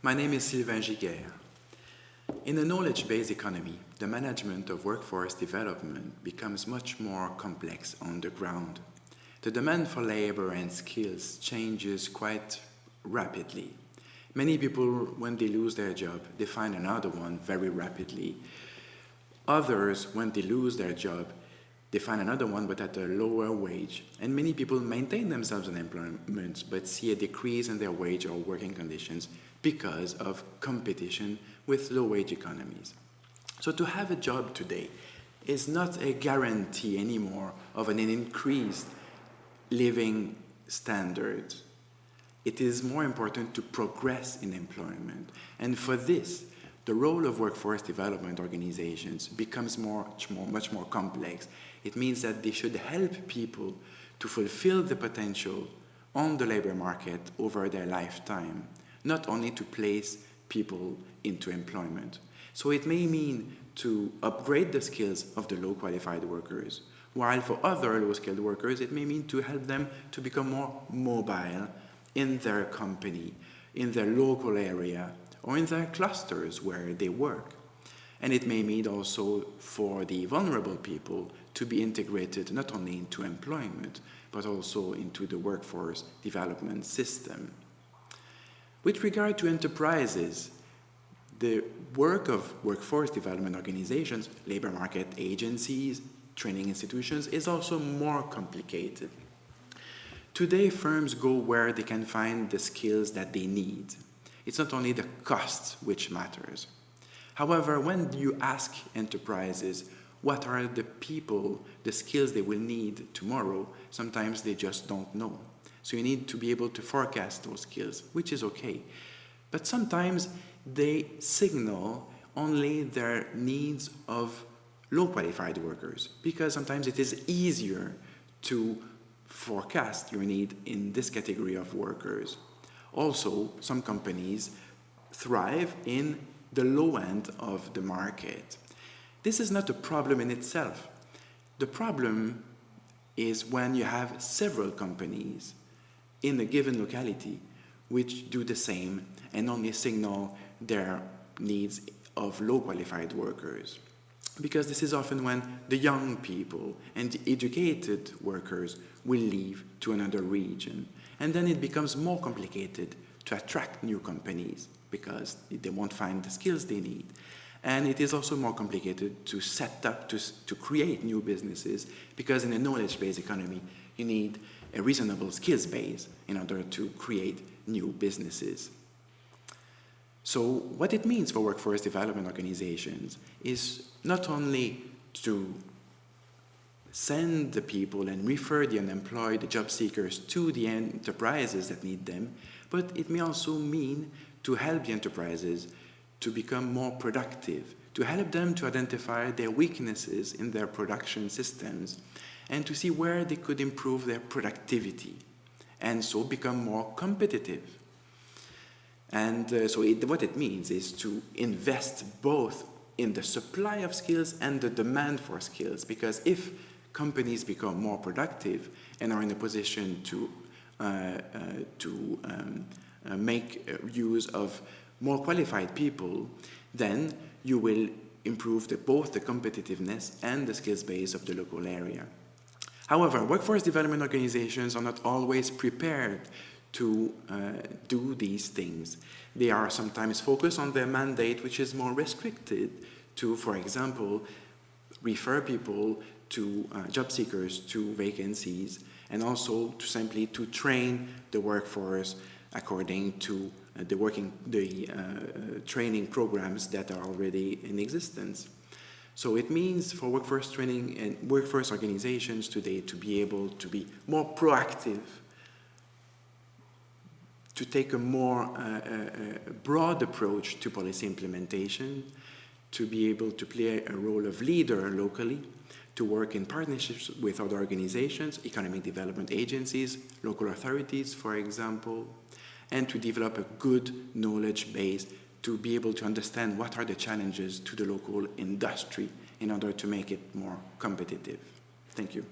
My name is Sylvain Giguère. In a knowledge-based economy, the management of workforce development becomes much more complex on the ground. The demand for labor and skills changes quite rapidly. Many people, when they lose their job, they find another one very rapidly. Others, when they lose their job, they find another one but at a lower wage. And many people maintain themselves in employment but see a decrease in their wage or working conditions because of competition with low-wage economies. So to have a job today is not a guarantee anymore of an increased living standard. It is more important to progress in employment. And for this, the role of workforce development organizations becomes much more complex. It means that they should help people to fulfill the potential on the labor market over their lifetime, not only to place people into employment. So it may mean to upgrade the skills of the low-qualified workers, while for other low-skilled workers, it may mean to help them to become more mobile in their company, in their local area, or in their clusters where they work. And it may mean also for the vulnerable people to be integrated not only into employment, but also into the workforce development system. With regard to enterprises, the work of workforce development organizations, labor market agencies, training institutions is also more complicated. Today, firms go where they can find the skills that they need. It's not only the cost which matters. However, when you ask enterprises what are the people, the skills they will need tomorrow, sometimes they just don't know. So you need to be able to forecast those skills, which is okay. But sometimes they signal only their needs of low-qualified workers, because sometimes it is easier to forecast your need in this category of workers. Also, some companies thrive in the low end of the market. This is not a problem in itself. The problem is when you have several companies in a given locality which do the same and only signal their needs of low-qualified workers. Because this is often when the young people and the educated workers will leave to another region. And then it becomes more complicated to attract new companies because they won't find the skills they need. And it is also more complicated to set up, to create new businesses, because in a knowledge-based economy, you need a reasonable skills base in order to create new businesses. So what it means for workforce development organizations is not only to send the people and refer the unemployed, the job seekers to the enterprises that need them, but it may also mean to help the enterprises to become more productive, to help them to identify their weaknesses in their production systems and to see where they could improve their productivity and so become more competitive. And what it means is to invest both in the supply of skills and the demand for skills, because if companies become more productive and are in a position to make use of more qualified people, then you will improve both the competitiveness and the skills base of the local area. However, workforce development organizations are not always prepared to do these things. They are sometimes focused on their mandate, which is more restricted to, for example, refer people to job seekers to vacancies, and also to simply to train the workforce according to the training programs that are already in existence. So it means for workforce training and workforce organizations today to be able to be more proactive, to take a more broad approach to policy implementation, to be able to play a role of leader locally, to work in partnerships with other organizations, economic development agencies, local authorities, for example, and to develop a good knowledge base to be able to understand what are the challenges to the local industry in order to make it more competitive. Thank you.